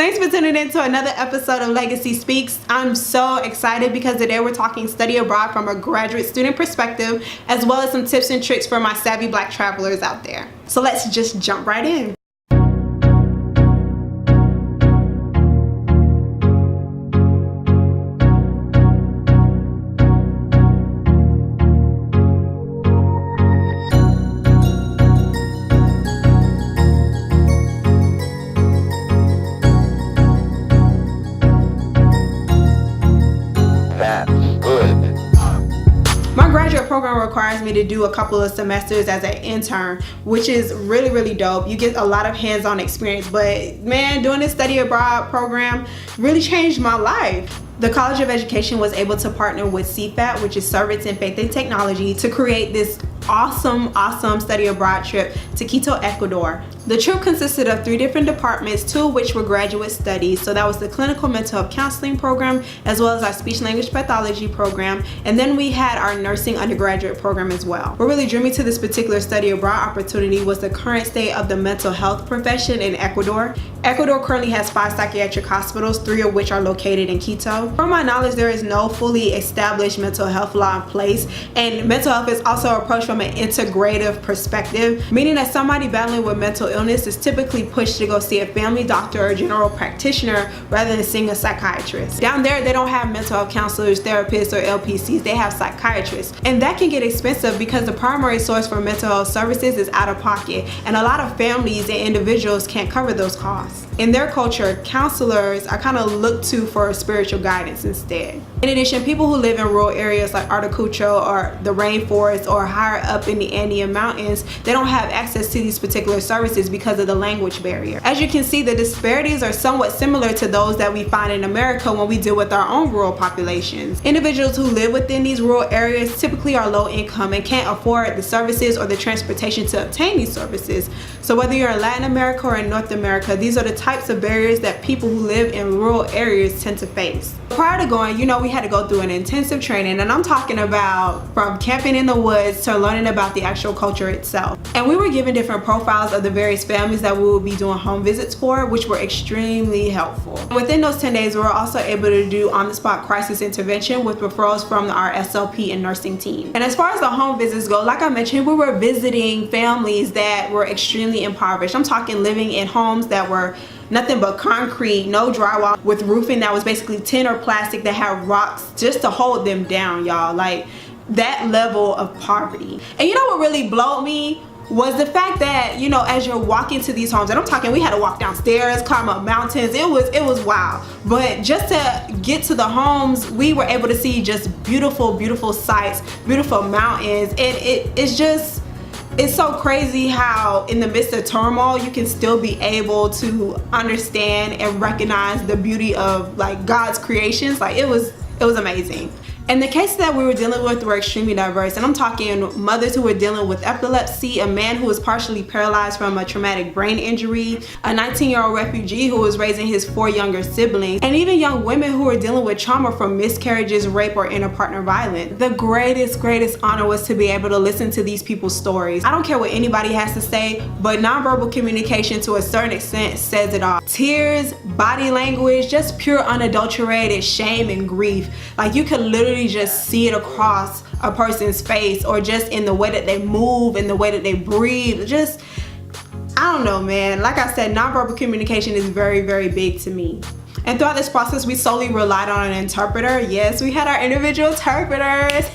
Thanks for tuning in to another episode of Legacy Speaks. I'm so excited because today we're talking study abroad from a graduate student perspective, as well as some tips and tricks for my savvy black travelers out there. So let's just jump right in. Program requires me to do a couple of semesters as an intern, which is really dope. You get a lot of hands-on experience, but man, doing this study abroad program really changed my life. The College of Education was able to partner with CFAT, which is Service in Faith and Technology, to create this awesome study abroad trip to Quito, Ecuador. The trip consisted of 3 different departments, 2 of which were graduate studies. So that was the clinical mental health counseling program, as well as our speech language pathology program. And then we had our nursing undergraduate program as well. What really drew me to this particular study abroad opportunity was the current state of the mental health profession in Ecuador. Ecuador currently has 5 psychiatric hospitals, 3 of which are located in Quito. From my knowledge, there is no fully established mental health law in place, and mental health is also approached from an integrative perspective, meaning that somebody battling with mental illness is typically pushed to go see a family doctor or general practitioner rather than seeing a psychiatrist. Down there, they don't have mental health counselors, therapists, or LPCs, they have psychiatrists. And that can get expensive because the primary source for mental health services is out of pocket, and a lot of families and individuals can't cover those costs. In their culture, counselors are kind of looked to for spiritual guidance instead. In addition, people who live in rural areas like Atacucho or the rainforest or higher up in the Andean mountains, they don't have access to these particular services because of the language barrier. As you can see, the disparities are somewhat similar to those that we find in America when we deal with our own rural populations. Individuals who live within these rural areas typically are low income and can't afford the services or the transportation to obtain these services. So whether you're in Latin America or in North America, these are the types of barriers that people who live in rural areas tend to face. Prior to going, we had to go through an intensive training, and I'm talking about from camping in the woods to learning about the actual culture itself. And we were given different profiles of the various families that we would be doing home visits for, which were extremely helpful. Within those 10 days, we were also able to do on-the-spot crisis intervention with referrals from our SLP and nursing team. And as far as the home visits go, like I mentioned, we were visiting families that were extremely impoverished. I'm talking living in homes that were nothing but concrete, no drywall, with roofing that was basically tin or plastic that had rocks just to hold them down, y'all. Like, that level of poverty. And you know what really blowed me was the fact that, as you're walking to these homes, and I'm talking, we had to walk downstairs, climb up mountains, it was wild. But just to get to the homes, we were able to see just beautiful sights, beautiful mountains, and it's so crazy how in the midst of turmoil you can still be able to understand and recognize the beauty of like God's creations. Like, it was amazing. And the cases that we were dealing with were extremely diverse, and I'm talking mothers who were dealing with epilepsy, a man who was partially paralyzed from a traumatic brain injury, a 19-year-old refugee who was raising his 4 younger siblings, and even young women who were dealing with trauma from miscarriages, rape, or inter-partner violence. The greatest honor was to be able to listen to these people's stories. I don't care what anybody has to say, but nonverbal communication to a certain extent says it all. Tears, body language, just pure unadulterated shame and grief. Like, you could literally just see it across a person's face, or just in the way that they move, in the way that they breathe. Just, I don't know, man. Like I said, nonverbal communication is very big to me. And throughout this process, we solely relied on an interpreter. Yes, we had our individual interpreters.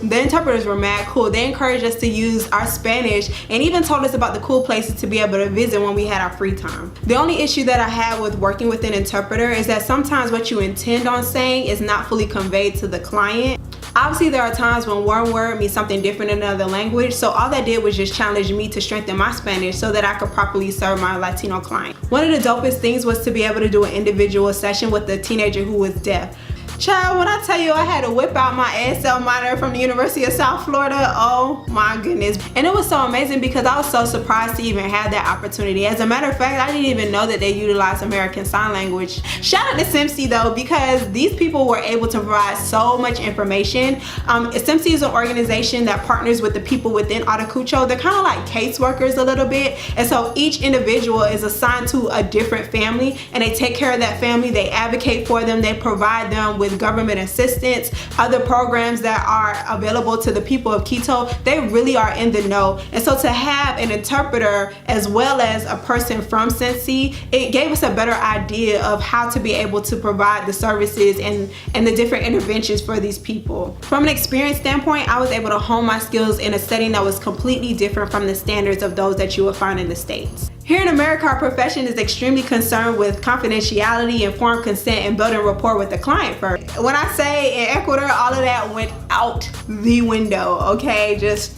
The interpreters were mad cool. They encouraged us to use our Spanish and even told us about the cool places to be able to visit when we had our free time. The only issue that I had with working with an interpreter is that sometimes what you intend on saying is not fully conveyed to the client. Obviously, there are times when one word means something different in another language, so all that did was just challenge me to strengthen my Spanish so that I could properly serve my Latino client. One of the dopest things was to be able to do an individual session with a teenager who was deaf. Child, when I tell you I had to whip out my ASL monitor from the University of South Florida, oh my goodness. And it was so amazing because I was so surprised to even have that opportunity. As a matter of fact, I didn't even know that they utilize American Sign Language. Shout out to SIMC though, because these people were able to provide so much information. SIMC is an organization that partners with the people within Atacucho. They're kind of like caseworkers a little bit. And so each individual is assigned to a different family and they take care of that family. They advocate for them. They provide them with government assistance, other programs that are available to the people of Quito. They really are in the know. And so to have an interpreter as well as a person from SIMC, it gave us a better idea of how to be able to provide the services and the different interventions for these people. From an experience standpoint, I was able to hone my skills in a setting that was completely different from the standards of those that you would find in the States. Here in America, our profession is extremely concerned with confidentiality, informed consent, and building rapport with the client first. When I say in Ecuador, all of that went out the window, okay? Just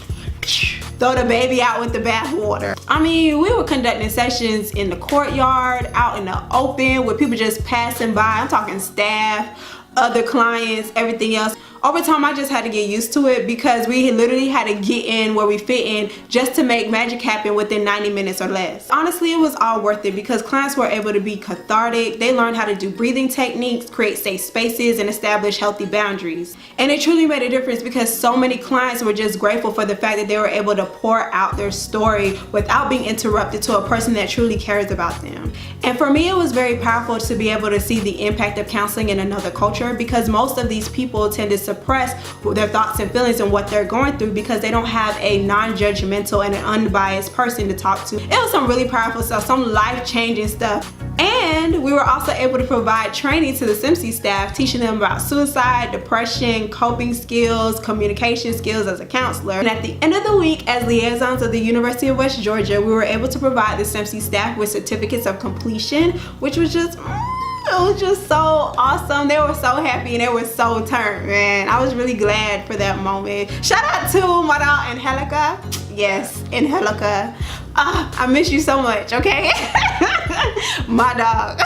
throw the baby out with the bathwater. I mean, we were conducting sessions in the courtyard, out in the open, with people just passing by. I'm talking staff, other clients, everything else. Over time, I just had to get used to it because we literally had to get in where we fit in just to make magic happen within 90 minutes or less. Honestly, it was all worth it because clients were able to be cathartic. They learned how to do breathing techniques, create safe spaces, and establish healthy boundaries. And it truly made a difference because so many clients were just grateful for the fact that they were able to pour out their story without being interrupted to a person that truly cares about them. And for me, it was very powerful to be able to see the impact of counseling in another culture because most of these people tend to suppress their thoughts and feelings and what they're going through because they don't have a non-judgmental and an unbiased person to talk to. It was some really powerful stuff, some life-changing stuff. And we were also able to provide training to the SIMC staff, teaching them about suicide, depression, coping skills, communication skills as a counselor. And at the end of the week, as liaisons of the University of West Georgia, we were able to provide the SIMC staff with certificates of completion, which was just it was just so awesome. They were so happy and they were so turned, man. I was really glad for that moment. Shout out to my dog Angelica. Yes, Angelica. I miss you so much, okay? My dog.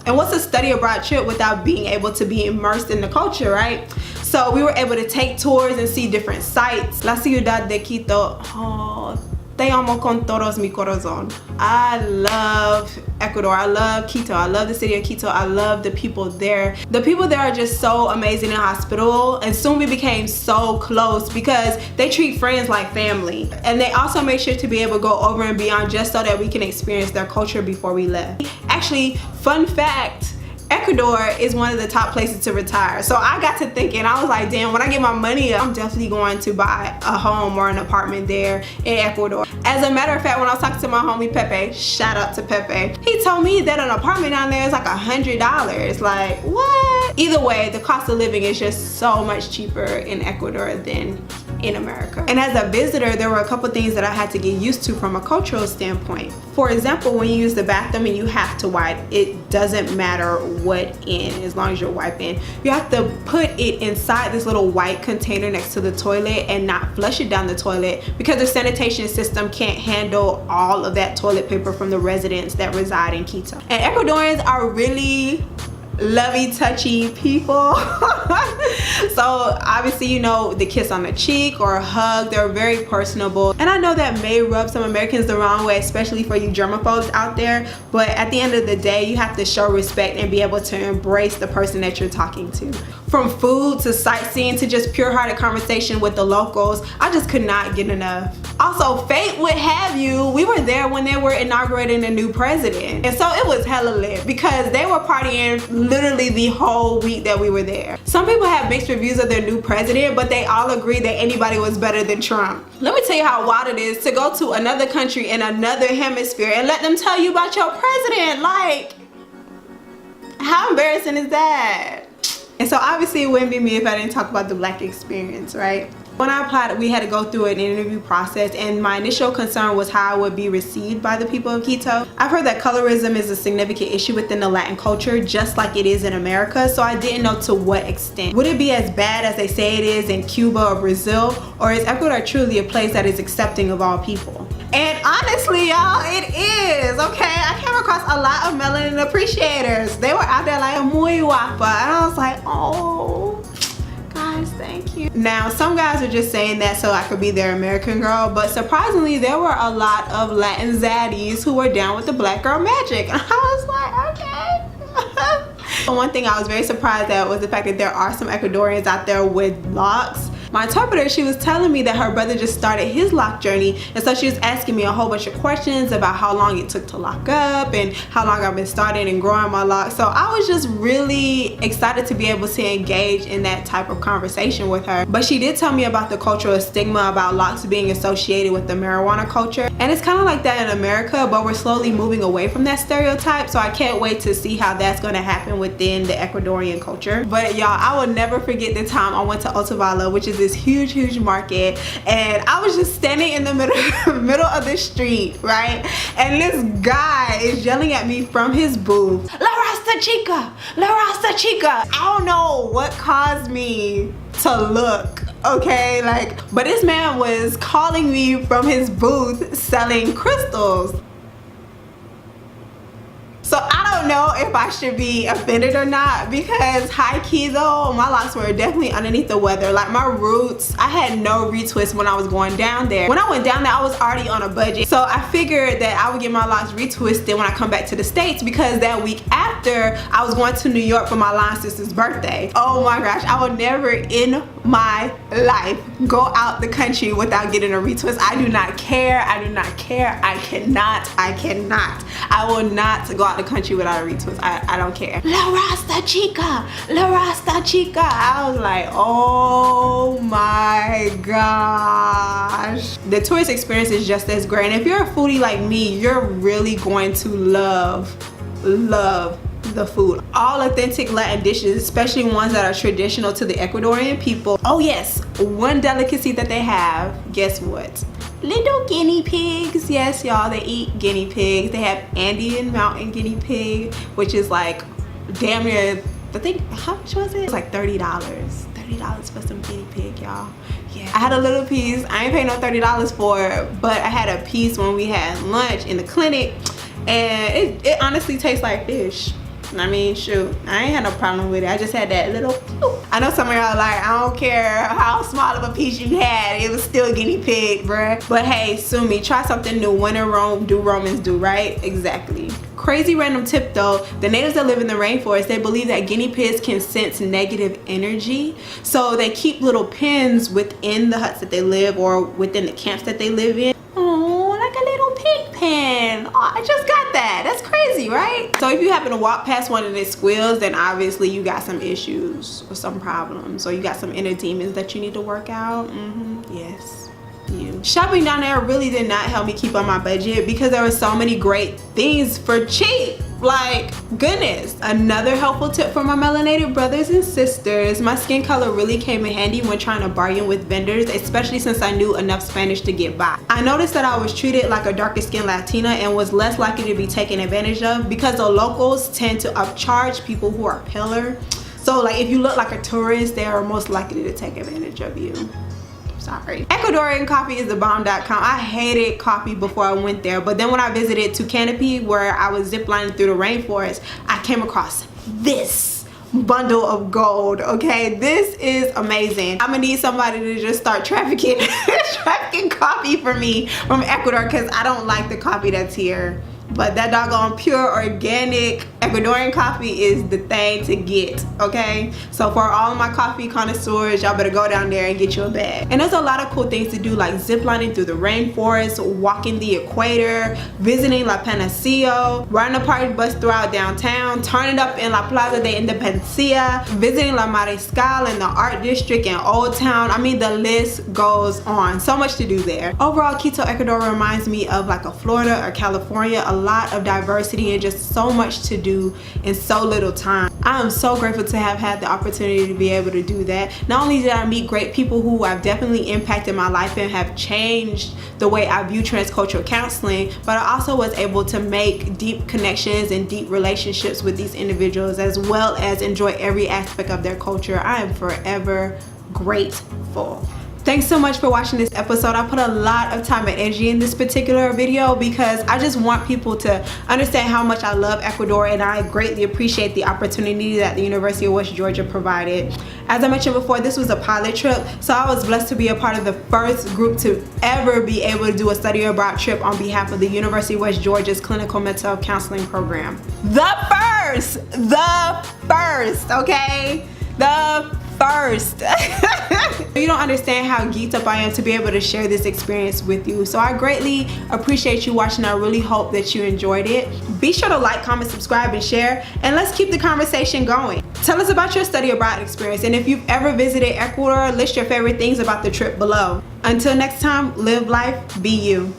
And what's a study abroad trip without being able to be immersed in the culture, right? So we were able to take tours and see different sites. La ciudad de Quito. Oh, te amo con todos mi corazón. I love Ecuador. I love Quito. I love the city of Quito. I love the people there. The people there are just so amazing and hospitable, and soon we became so close because they treat friends like family. And they also make sure to be able to go over and beyond just so that we can experience their culture before we left. Actually, fun fact, Ecuador is one of the top places to retire. So I got to thinking, I was like, damn, when I get my money up, I'm definitely going to buy a home or an apartment there in Ecuador. As a matter of fact, when I was talking to my homie Pepe, shout out to Pepe, he told me that an apartment down there is like $100. Like, what? Either way, the cost of living is just so much cheaper in Ecuador than in America. And as a visitor, there were a couple things that I had to get used to from a cultural standpoint. For example, when you use the bathroom and you have to wipe, it doesn't matter what end, as long as you're wiping. You have to put it inside this little white container next to the toilet and not flush it down the toilet because the sanitation system can't handle all of that toilet paper from the residents that reside in Quito. And Ecuadorians are really lovey touchy people. So obviously, you know, the kiss on the cheek or a hug, they're very personable. And I know that may rub some Americans the wrong way, especially for you germaphobes out there, but at the end of the day, you have to show respect and be able to embrace the person that you're talking to. From food to sightseeing to just pure-hearted conversation with the locals, I just could not get enough. Also, fate would have you, we were there when they were inaugurating a new president. And so it was hella lit because they were partying literally the whole week that we were there. Some people have mixed reviews of their new president, but they all agree that anybody was better than Trump. Let me tell you how wild it is to go to another country in another hemisphere and let them tell you about your president. Like, how embarrassing is that? And so obviously it wouldn't be me if I didn't talk about the Black experience, right? When I applied, we had to go through an interview process, and my initial concern was how I would be received by the people of Quito. I've heard that colorism is a significant issue within the Latin culture, just like it is in America, so I didn't know to what extent. Would it be as bad as they say it is in Cuba or Brazil, or is Ecuador truly a place that is accepting of all people? And honestly, y'all, it is, okay? I came across a lot of melanin appreciators. They were out there like, muy guapa. And I was like, oh, guys, thank you. Now, some guys are just saying that so I could be their American girl, but surprisingly, there were a lot of Latin zaddies who were down with the black girl magic. And I was like, okay. One thing I was very surprised at was the fact that there are some Ecuadorians out there with locks. My interpreter, she was telling me that her brother just started his lock journey, and so she was asking me a whole bunch of questions about how long it took to lock up and how long I've been starting and growing my locks. So I was just really excited to be able to engage in that type of conversation with her. But she did tell me about the cultural stigma about locks being associated with the marijuana culture, and it's kind of like that in America, but we're slowly moving away from that stereotype. So I can't wait to see how that's going to happen within the Ecuadorian culture. But y'all, I will never forget the time I went to Otavalo, which is this huge market, and I was just standing in the middle of the street, right? And this guy is yelling at me from his booth, La Rasta Chica, La Rasta Chica. I don't know what caused me to look, okay, like, but this man was calling me from his booth selling crystals. So I don't know if I should be offended or not, because high key though, my locks were definitely underneath the weather. Like my roots, I had no retwist when I was going down there. When I went down there, I was already on a budget. So I figured that I would get my locks retwisted when I come back to the States, because that week after, I was going to New York for my line sister's birthday. Oh my gosh, I would never in my life go out the country without getting a retwist. I do not care. I do not care. I cannot. I will not go out the country without a retwist. I don't care. La Rasta Chica, La Rasta Chica. I was like, oh my gosh. The tourist experience is just as great. And if you're a foodie like me, you're really going to love the food. All authentic Latin dishes, especially ones that are traditional to the Ecuadorian people. Oh yes, one delicacy that they have, guess what? Little guinea pigs. Yes, y'all, they eat guinea pigs. They have Andean mountain guinea pig, which is like damn near, I think, how much was it? It's like $30. $30 for some guinea pig, y'all. Yeah, I had a little piece. I ain't paying no $30 for it, but I had a piece when we had lunch in the clinic, and it honestly tastes like fish. I mean, shoot, I ain't had no problem with it. I just had that little pew. I know some of y'all like, I don't care how small of a piece you had, it was still guinea pig, bruh. But hey, sue me, try something new. When in Rome, do Romans do, right? Exactly. Crazy random tip though, the natives that live in the rainforest, they believe that guinea pigs can sense negative energy. So they keep little pens within the huts that they live or within the camps that they live in. Oh, like a little pig pen. Oh, I just got that. That's crazy, right? So if you happen to walk past one and it squeals, then obviously you got some issues or some problems, or you got some inner demons that you need to work out. Yes, you. Shopping down there really did not help me keep on my budget, because there were so many great things for cheap. Like, goodness. Another helpful tip for my melanated brothers and sisters, my skin color really came in handy when trying to bargain with vendors, especially since I knew enough Spanish to get by. I noticed that I was treated like a darker skinned Latina and was less likely to be taken advantage of, because the locals tend to upcharge people who are paler. So like if you look like a tourist, they are most likely to take advantage of you. Sorry. Ecuadorian coffee is the bomb.com. I hated coffee before I went there, but then when I visited Canopy, where I was ziplining through the rainforest, I came across this bundle of gold. Okay, this is amazing. I'm gonna need somebody to just start trafficking coffee for me from Ecuador, because I don't like the coffee that's here. But that doggone pure organic Ecuadorian coffee is the thing to get, okay? So for all of my coffee connoisseurs, y'all better go down there and get you a bag. And there's a lot of cool things to do, like ziplining through the rainforest, walking the equator, visiting La Panacea, riding a party bus throughout downtown, turning up in La Plaza de Independencia, visiting La Mariscal in the art district in Old Town. I mean, the list goes on. So much to do there. Overall, Quito, Ecuador reminds me of like a Florida or California. A lot of diversity and just so much to do in so little time. I am so grateful to have had the opportunity to be able to do that. Not only did I meet great people who have definitely impacted my life and have changed the way I view transcultural counseling, but I also was able to make deep connections and deep relationships with these individuals, as well as enjoy every aspect of their culture. I am forever grateful. Thanks so much for watching this episode. I put a lot of time and energy in this particular video because I just want people to understand how much I love Ecuador, and I greatly appreciate the opportunity that the University of West Georgia provided. As I mentioned before, this was a pilot trip, so I was blessed to be a part of the first group to ever be able to do a study abroad trip on behalf of the University of West Georgia's clinical mental health counseling program. The first, okay? The first. You don't understand how geeked up I am to be able to share this experience with you. So I greatly appreciate you watching. I really hope that you enjoyed it. Be sure to like, comment, subscribe, and share, and let's keep the conversation going. Tell us about your study abroad experience, and if you've ever visited Ecuador, list your favorite things about the trip below. Until next time, live life, be you.